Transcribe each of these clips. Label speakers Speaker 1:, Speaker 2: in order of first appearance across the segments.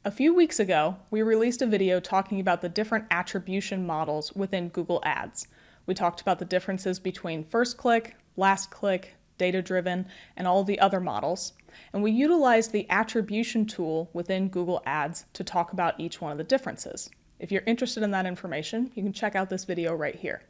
Speaker 1: A few weeks ago, we released a video talking about the different attribution models within Google Ads. We talked about the differences between first click, last click, data-driven, and all the other models. And we utilized the attribution tool within Google Ads to talk about each one of the differences. If you're interested in that information, you can check out this video right here.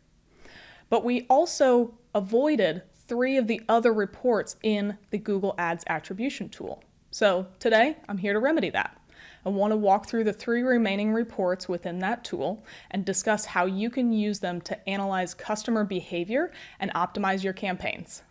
Speaker 1: But we also avoided 3 of the other reports in the Google Ads Attribution Tool. So today, I'm here to remedy that. I want to walk through the 3 remaining reports within that tool and discuss how you can use them to analyze customer behavior and optimize your campaigns.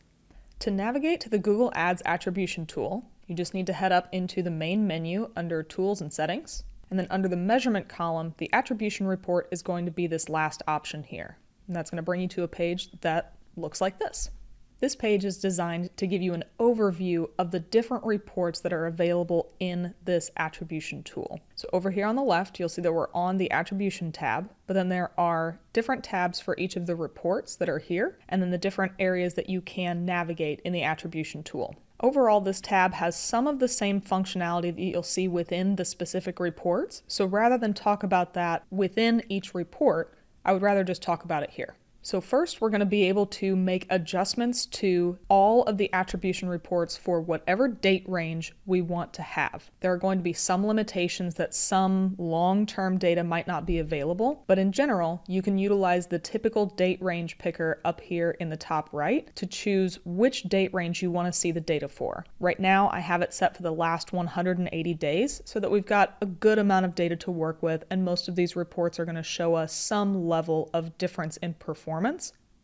Speaker 1: To navigate to the Google Ads Attribution Tool, you just need to head up into the main menu under Tools and Settings, and then under the Measurement column, the Attribution Report is going to be this last option here. And that's going to bring you to a page that looks like this. This page is designed to give you an overview of the different reports that are available in this attribution tool. So over here on the left, you'll see that we're on the Attribution tab, but then there are different tabs for each of the reports that are here, and then the different areas that you can navigate in the attribution tool. Overall, this tab has some of the same functionality that you'll see within the specific reports. So rather than talk about that within each report, I would rather just talk about it here. So first, we're going to be able to make adjustments to all of the attribution reports for whatever date range we want to have. There are going to be some limitations that some long-term data might not be available, but in general, you can utilize the typical date range picker up here in the top right to choose which date range you want to see the data for. Right now, I have it set for the last 180 days so that we've got a good amount of data to work with, and most of these reports are going to show us some level of difference in performance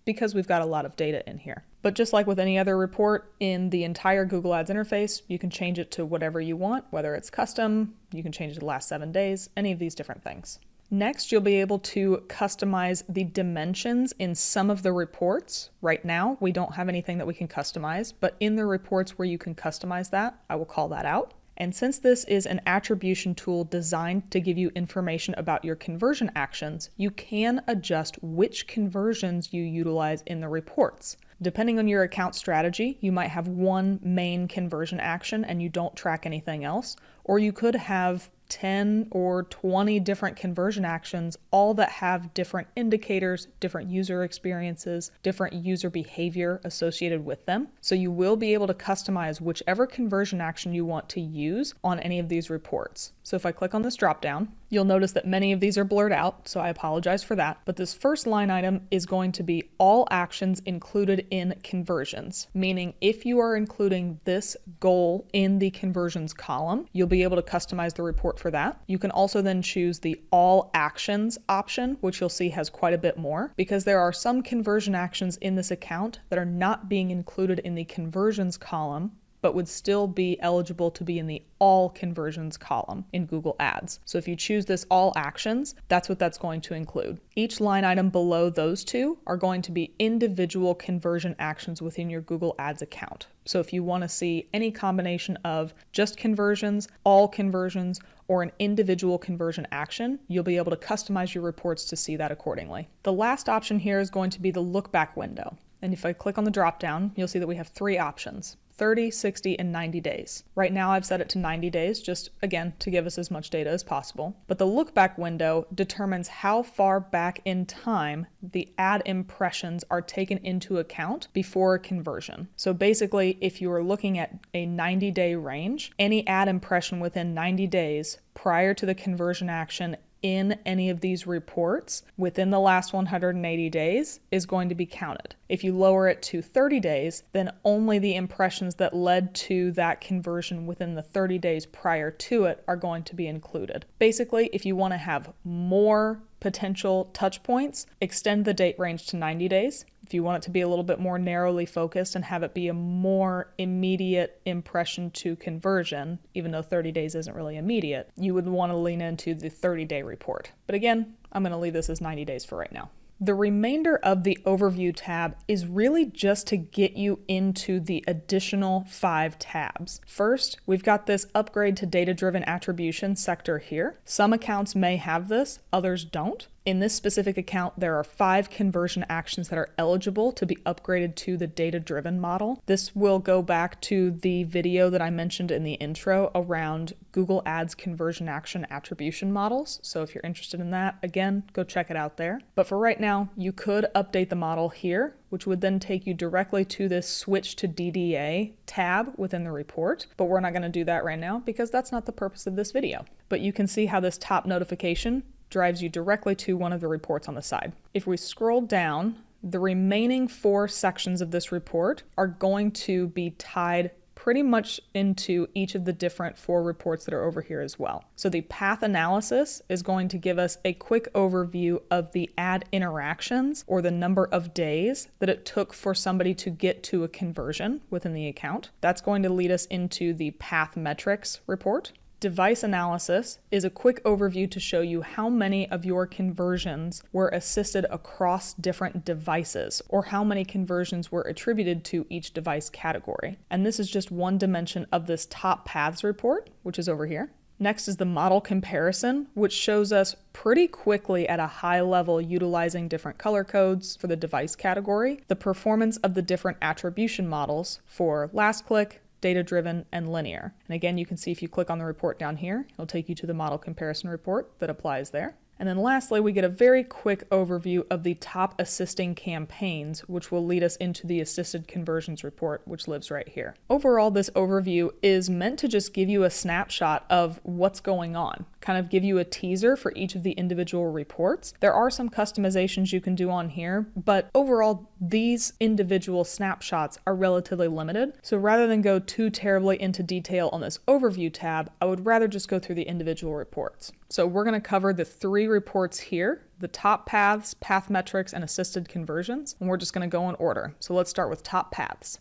Speaker 1: because we've got a lot of data in here. But just like with any other report in the entire Google Ads interface, you can change it to whatever you want, whether it's custom, you can change it to the last 7 days, any of these different things. Next, you'll be able to customize the dimensions in some of the reports. Right now, we don't have anything that we can customize, but in the reports where you can customize that, I will call that out. And since this is an attribution tool designed to give you information about your conversion actions, you can adjust which conversions you utilize in the reports. Depending on your account strategy, you might have one main conversion action and you don't track anything else, or you could have 10 or 20 different conversion actions, all that have different indicators, different user experiences, different user behavior associated with them. So you will be able to customize whichever conversion action you want to use on any of these reports. So if I click on this dropdown, you'll notice that many of these are blurred out, so I apologize for that. But this first line item is going to be all actions included in conversions, meaning if you are including this goal in the conversions column, you'll be able to customize the report for that. You can also then choose the all actions option, which you'll see has quite a bit more, because there are some conversion actions in this account that are not being included in the conversions column, but would still be eligible to be in the all conversions column in Google Ads. So if you choose this all actions, that's what that's going to include. Each line item below those 2 are going to be individual conversion actions within your Google Ads account. So if you want to see any combination of just conversions, all conversions, or an individual conversion action, you'll be able to customize your reports to see that accordingly. The last option here is going to be the Lookback window. And if I click on the dropdown, you'll see that we have 3 options: 30, 60, and 90 days. Right now I've set it to 90 days, just again, to give us as much data as possible. But the Lookback window determines how far back in time the ad impressions are taken into account before a conversion. So basically, if you are looking at a 90-day range, any ad impression within 90 days prior to the conversion action in any of these reports within the last 180 days is going to be counted. If you lower it to 30 days, then only the impressions that led to that conversion within the 30 days prior to it are going to be included. Basically, if you want to have more potential touch points, extend the date range to 90 days. If you want it to be a little bit more narrowly focused and have it be a more immediate impression to conversion, even though 30 days isn't really immediate, you would want to lean into the 30-day report. But again, I'm going to leave this as 90 days for right now. The remainder of the Overview tab is really just to get you into the additional 5 tabs. First, we've got this Upgrade to Data-Driven Attribution sector here. Some accounts may have this, others don't. In this specific account, there are 5 conversion actions that are eligible to be upgraded to the data-driven model. This will go back to the video that I mentioned in the intro around Google Ads conversion action attribution models. So if you're interested in that, again, go check it out there. But for right now, you could update the model here, which would then take you directly to this Switch to DDA tab within the report. But we're not going to do that right now because that's not the purpose of this video. But you can see how this top notification drives you directly to one of the reports on the side. If we scroll down, the remaining 4 sections of this report are going to be tied pretty much into each of the different 4 reports that are over here as well. So the path analysis is going to give us a quick overview of the ad interactions or the number of days that it took for somebody to get to a conversion within the account. That's going to lead us into the path metrics report. Device analysis is a quick overview to show you how many of your conversions were assisted across different devices, or how many conversions were attributed to each device category. And this is just one dimension of this top paths report, which is over here. Next is the model comparison, which shows us pretty quickly at a high level, utilizing different color codes for the device category, the performance of the different attribution models for last click, data-driven, and linear. And again, you can see if you click on the report down here, it'll take you to the model comparison report that applies there. And then lastly, we get a very quick overview of the top assisting campaigns, which will lead us into the assisted conversions report, which lives right here. Overall, this overview is meant to just give you a snapshot of what's going on, kind of give you a teaser for each of the individual reports. There are some customizations you can do on here, but overall, these individual snapshots are relatively limited. So rather than go too terribly into detail on this overview tab, I would rather just go through the individual reports. So we're going to cover the 3 reports here, the top paths, path metrics, and assisted conversions, and we're just going to go in order. So let's start with top paths.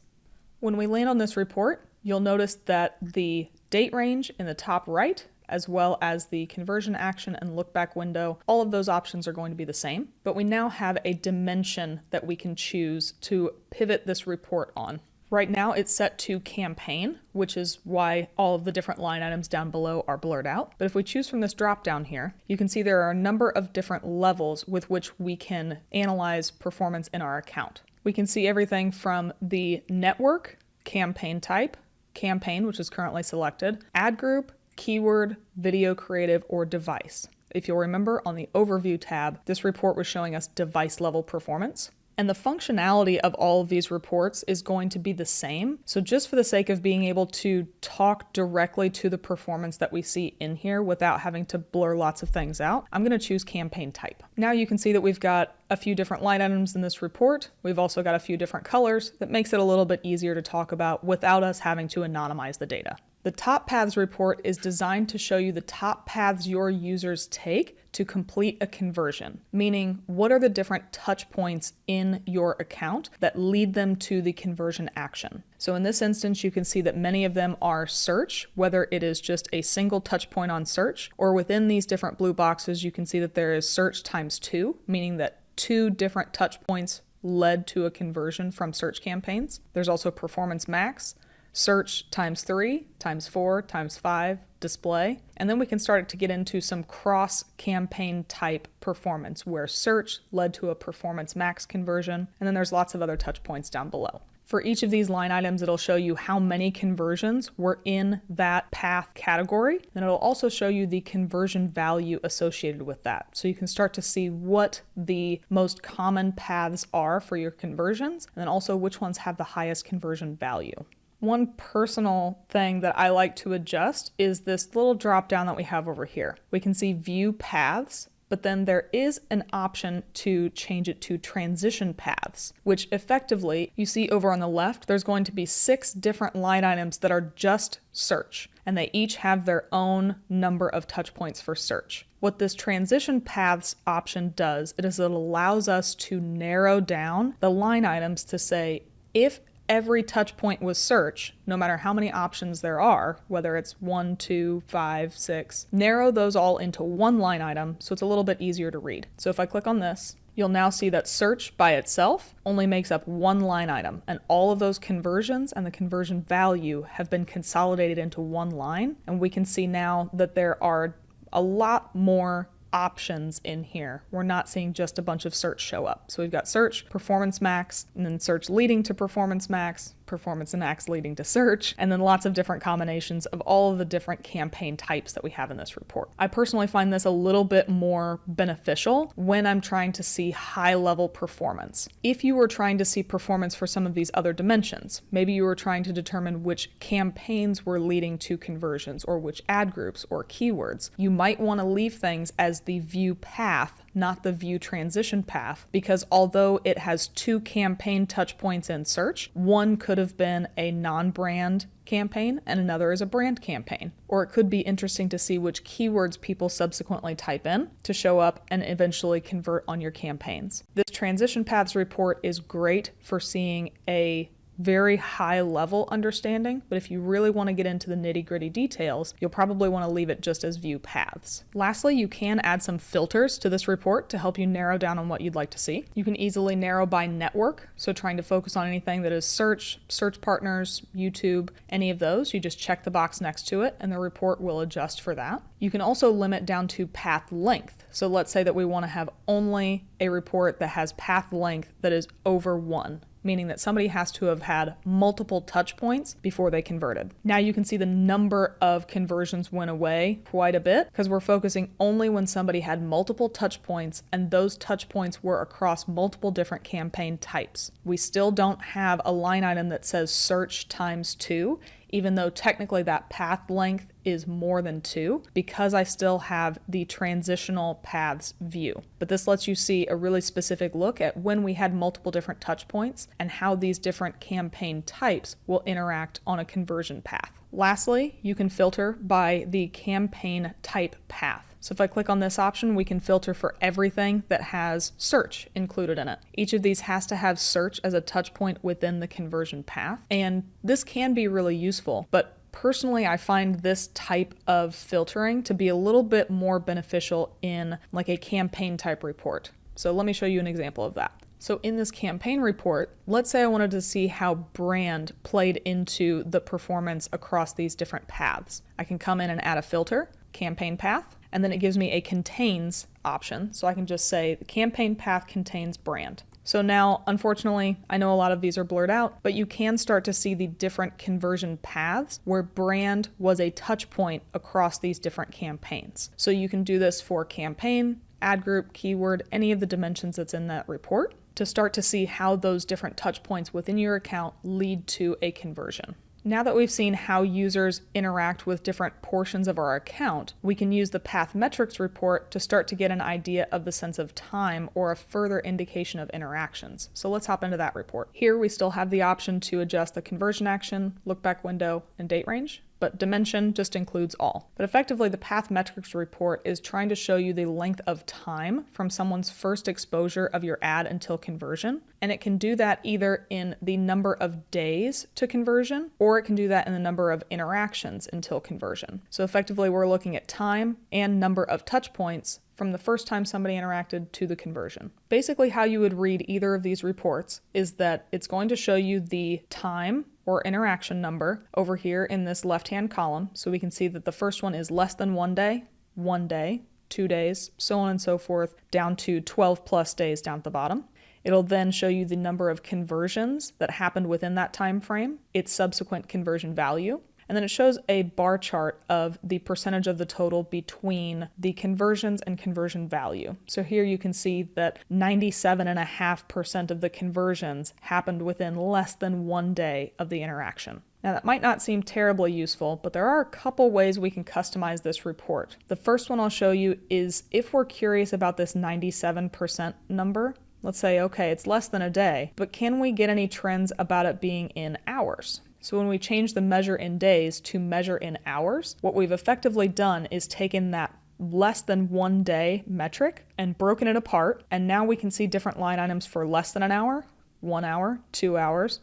Speaker 1: When we land on this report, you'll notice that the date range in the top right, as well as the conversion action and lookback window, all of those options are going to be the same, but we now have a dimension that we can choose to pivot this report on. Right now it's set to campaign, which is why all of the different line items down below are blurred out. But if we choose from this drop down here, you can see there are a number of different levels with which we can analyze performance in our account. We can see everything from the network, campaign type, campaign, which is currently selected, ad group, keyword, video creative, or device. If you'll remember on the overview tab, this report was showing us device level performance. And the functionality of all of these reports is going to be the same. So just for the sake of being able to talk directly to the performance that we see in here without having to blur lots of things out, I'm going to choose campaign type. Now you can see that we've got a few different line items in this report. We've also got a few different colors that makes it a little bit easier to talk about without us having to anonymize the data. The top paths report is designed to show you the top paths your users take to complete a conversion, meaning what are the different touch points in your account that lead them to the conversion action. So in this instance, you can see that many of them are search, whether it is just a single touch point on search, or within these different blue boxes, you can see that there is search times 2, meaning that 2 different touch points led to a conversion from search campaigns. There's also performance max, search times 3, times 4, times 5, display. And then we can start to get into some cross-campaign type performance where search led to a performance max conversion. And then there's lots of other touch points down below. For each of these line items, it'll show you how many conversions were in that path category. And it'll also show you the conversion value associated with that. So you can start to see what the most common paths are for your conversions, and then also which ones have the highest conversion value. One personal thing that I like to adjust is this little drop down that we have over here. We can see view paths, but then there is an option to change it to transition paths, which effectively you see over on the left, there's going to be 6 different line items that are just search, and they each have their own number of touch points for search. What this transition paths option does, it allows us to narrow down the line items to say, if every touch point was search, no matter how many options there are, whether it's 1, 2, 5, 6, narrow those all into one line item so it's a little bit easier to read. So if I click on this, you'll now see that search by itself only makes up one line item, and all of those conversions and the conversion value have been consolidated into one line. And we can see now that there are a lot more options in here. We're not seeing just a bunch of search show up. So we've got search, performance max, and then search leading to performance max, performance max leading to search, and then lots of different combinations of all of the different campaign types that we have in this report. I personally find this a little bit more beneficial when I'm trying to see high-level performance. If you were trying to see performance for some of these other dimensions, maybe you were trying to determine which campaigns were leading to conversions or which ad groups or keywords, you might want to leave things as the view path, not the view transition path, because although it has 2 campaign touch points in search, one could have been a non-brand campaign and another is a brand campaign. Or it could be interesting to see which keywords people subsequently type in to show up and eventually convert on your campaigns. This transition paths report is great for seeing a very high level understanding, but if you really want to get into the nitty-gritty details, you'll probably want to leave it just as view paths. Lastly, you can add some filters to this report to help you narrow down on what you'd like to see. You can easily narrow by network, so trying to focus on anything that is search partners, YouTube, any of those, you just check the box next to it and the report will adjust for that. You can also limit down to path length. So let's say that we want to have only a report that has path length that is over 1. Meaning that somebody has to have had multiple touch points before they converted. Now you can see the number of conversions went away quite a bit because we're focusing only when somebody had multiple touch points and those touch points were across multiple different campaign types. We still don't have a line item that says search times 2, even though technically that path length is more than 2, because I still have the transitional paths view. But this lets you see a really specific look at when we had multiple different touch points and how these different campaign types will interact on a conversion path. Lastly, you can filter by the campaign type path. So if I click on this option, we can filter for everything that has search included in it. Each of these has to have search as a touch point within the conversion path. And this can be really useful, but personally, I find this type of filtering to be a little bit more beneficial in like a campaign type report. So let me show you an example of that. So in this campaign report, let's say I wanted to see how brand played into the performance across these different paths. I can come in and add a filter, campaign path, and then it gives me a contains option. So I can just say the campaign path contains brand. So now, unfortunately, I know a lot of these are blurred out, but you can start to see the different conversion paths where brand was a touch point across these different campaigns. So you can do this for campaign, ad group, keyword, any of the dimensions that's in that report to start to see how those different touch points within your account lead to a conversion. Now that we've seen how users interact with different portions of our account, we can use the path metrics report to start to get an idea of the sense of time or a further indication of interactions. So let's hop into that report. Here we still have the option to adjust the conversion action, lookback window, and date range, but dimension just includes all. But effectively, the path metrics report is trying to show you the length of time from someone's first exposure of your ad until conversion. And it can do that either in the number of days to conversion, or it can do that in the number of interactions until conversion. So effectively, we're looking at time and number of touch points from the first time somebody interacted to the conversion. Basically, how you would read either of these reports is that it's going to show you the time or interaction number over here in this left-hand column. So we can see that the first one is less than 1 day, 1 day, 2 days, so on and so forth, down to 12 plus days down at the bottom. It'll then show you the number of conversions that happened within that time frame, its subsequent conversion value. And then it shows a bar chart of the percentage of the total between the conversions and conversion value. So here you can see that 97.5% of the conversions happened within less than 1 day of the interaction. Now that might not seem terribly useful, but there are a couple ways we can customize this report. The first one I'll show you is if we're curious about this 97% number, let's say, okay, it's less than a day, but can we get any trends about it being in hours? So when we change the measure in days to measure in hours, what we've effectively done is taken that less than 1 day metric and broken it apart. And now we can see different line items for less than an hour, 1 hour, 2 hours,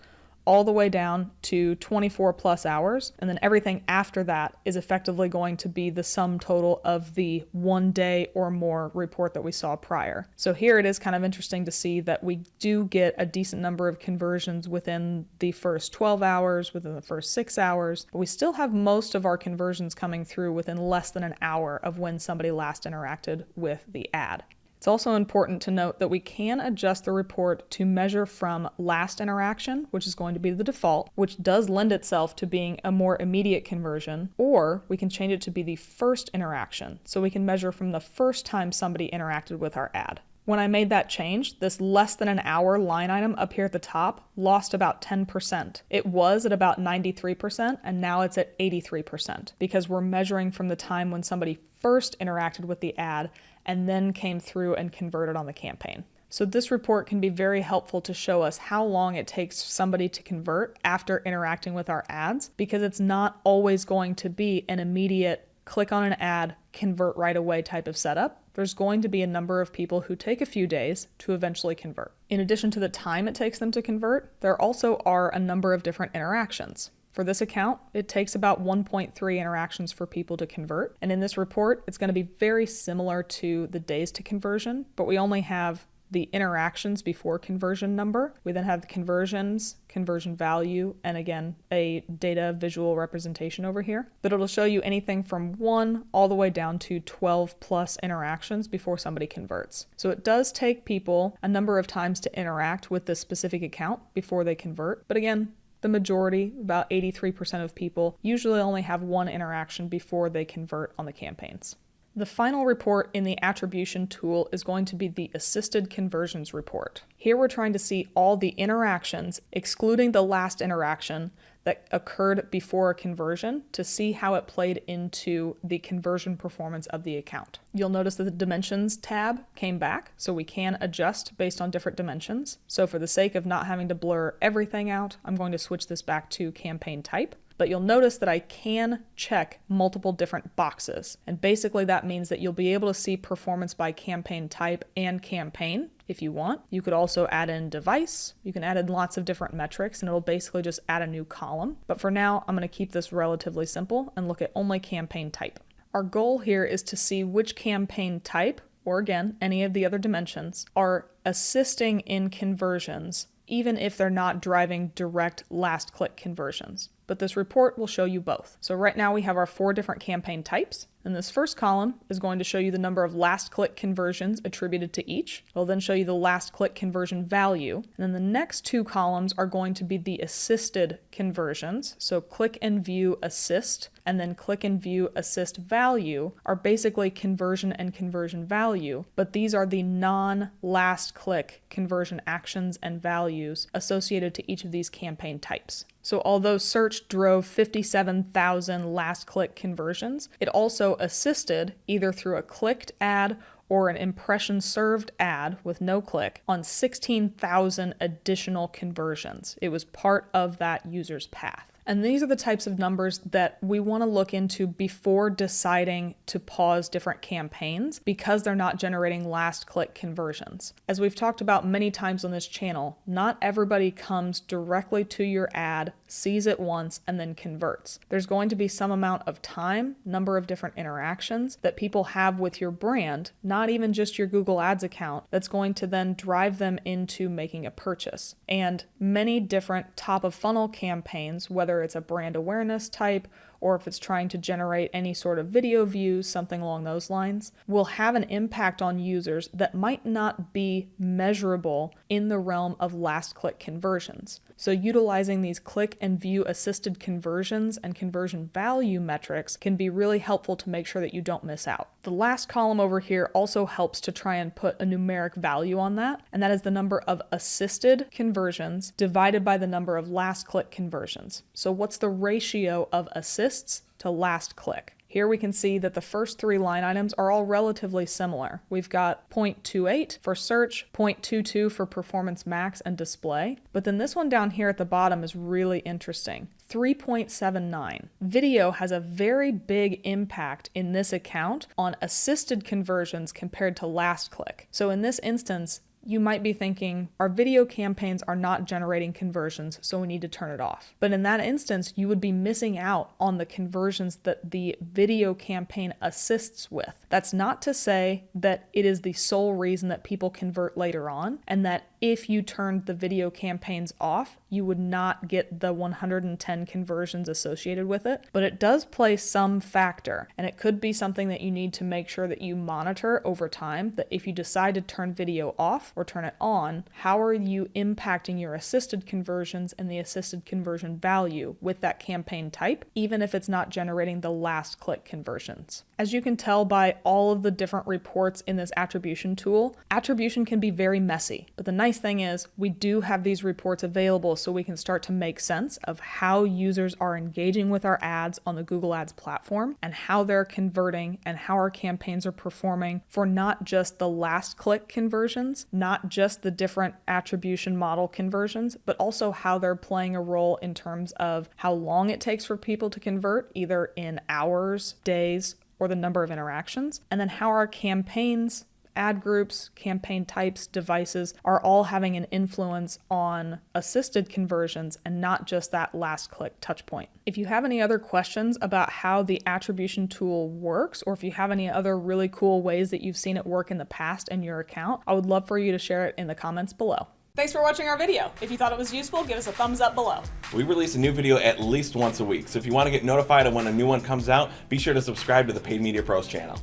Speaker 1: all the way down to 24 plus hours, and then everything after that is effectively going to be the sum total of the 1 day or more report that we saw prior. So here it is kind of interesting to see that we do get a decent number of conversions within the first 12 hours, within the first 6 hours, but we still have most of our conversions coming through within less than an hour of when somebody last interacted with the ad. It's also important to note that we can adjust the report to measure from last interaction, which is going to be the default, which does lend itself to being a more immediate conversion, or we can change it to be the first interaction, so we can measure from the first time somebody interacted with our ad. When I made that change, this less than an hour line item up here at the top lost about 10%. It was at about 93%, and now it's at 83%, because we're measuring from the time when somebody first interacted with the ad and then came through and converted on the campaign. So this report can be very helpful to show us how long it takes somebody to convert after interacting with our ads, because it's not always going to be an immediate click on an ad, convert right away type of setup. There's going to be a number of people who take a few days to eventually convert. In addition to the time it takes them to convert, there also are a number of different interactions. For this account, it takes about 1.3 interactions for people to convert. And in this report, it's going to be very similar to the days to conversion, but we only have the interactions before conversion number. We then have the conversions, conversion value, and again, a data visual representation over here. But it'll show you anything from 1 all the way down to 12 plus interactions before somebody converts. So it does take people a number of times to interact with this specific account before they convert. But again, the majority, about 83% of people, usually only have 1 interaction before they convert on the campaigns. The final report in the attribution tool is going to be the assisted conversions report. Here we're trying to see all the interactions, excluding the last interaction that occurred before a conversion, to see how it played into the conversion performance of the account. You'll notice that the dimensions tab came back, so we can adjust based on different dimensions. So for the sake of not having to blur everything out, I'm going to switch this back to campaign type. But you'll notice that I can check multiple different boxes. And basically that means that you'll be able to see performance by campaign type and campaign if you want. You could also add in device. You can add in lots of different metrics, and it'll basically just add a new column. But for now, I'm going to keep this relatively simple and look at only campaign type. Our goal here is to see which campaign type, or again, any of the other dimensions, are assisting in conversions, even if they're not driving direct last click conversions. But this report will show you both. So right now we have our 4 different campaign types. And this first column is going to show you the number of last click conversions attributed to each. It'll then show you the last click conversion value. And then the next 2 columns are going to be the assisted conversions. So click and view assist, and then click and view assist value are basically conversion and conversion value, but these are the non-last click conversion actions and values associated to each of these campaign types. So although search drove 57,000 last click conversions, it also assisted either through a clicked ad or an impression served ad with no click on 16,000 additional conversions. It was part of that user's path. And these are the types of numbers that we want to look into before deciding to pause different campaigns, because they're not generating last click conversions. As we've talked about many times on this channel, not everybody comes directly to your ad, sees it once, and then converts. There's going to be some amount of time, number of different interactions that people have with your brand, not even just your Google Ads account, that's going to then drive them into making a purchase. And many different top of funnel campaigns, whether it's a brand awareness type or if it's trying to generate any sort of video views, something along those lines, will have an impact on users that might not be measurable in the realm of last click conversions. So utilizing these click and view assisted conversions and conversion value metrics can be really helpful to make sure that you don't miss out. The last column over here also helps to try and put a numeric value on that, and that is the number of assisted conversions divided by the number of last click conversions. So what's the ratio of assists to last click? Here we can see that the first 3 line items are all relatively similar. We've got 0.28 for search, 0.22 for performance max and display, but then this one down here at the bottom is really interesting. 3.79. Video has a very big impact in this account on assisted conversions compared to last click. So in this instance, you might be thinking, our video campaigns are not generating conversions, so we need to turn it off. But in that instance, you would be missing out on the conversions that the video campaign assists with. That's not to say that it is the sole reason that people convert later on, and that if you turned the video campaigns off, you would not get the 110 conversions associated with it, but it does play some factor, and it could be something that you need to make sure that you monitor over time, that if you decide to turn video off or turn it on, how are you impacting your assisted conversions and the assisted conversion value with that campaign type, even if it's not generating the last click conversions. As you can tell by all of the different reports in this attribution tool, attribution can be very messy, but the nice thing is we do have these reports available so we can start to make sense of how users are engaging with our ads on the Google Ads platform and how they're converting and how our campaigns are performing for not just the last click conversions, not just the different attribution model conversions, but also how they're playing a role in terms of how long it takes for people to convert, either in hours, days, or the number of interactions, and then how our campaigns, ad groups, campaign types, devices are all having an influence on assisted conversions and not just that last click touch point. If you have any other questions about how the attribution tool works, or if you have any other really cool ways that you've seen it work in the past in your account, I would love for you to share it in the comments below. Thanks for watching our video. If you thought it was useful, give us a thumbs up below.
Speaker 2: We release a new video at least once a week, so if you want to get notified of when a new one comes out, be sure to subscribe to the Paid Media Pros channel.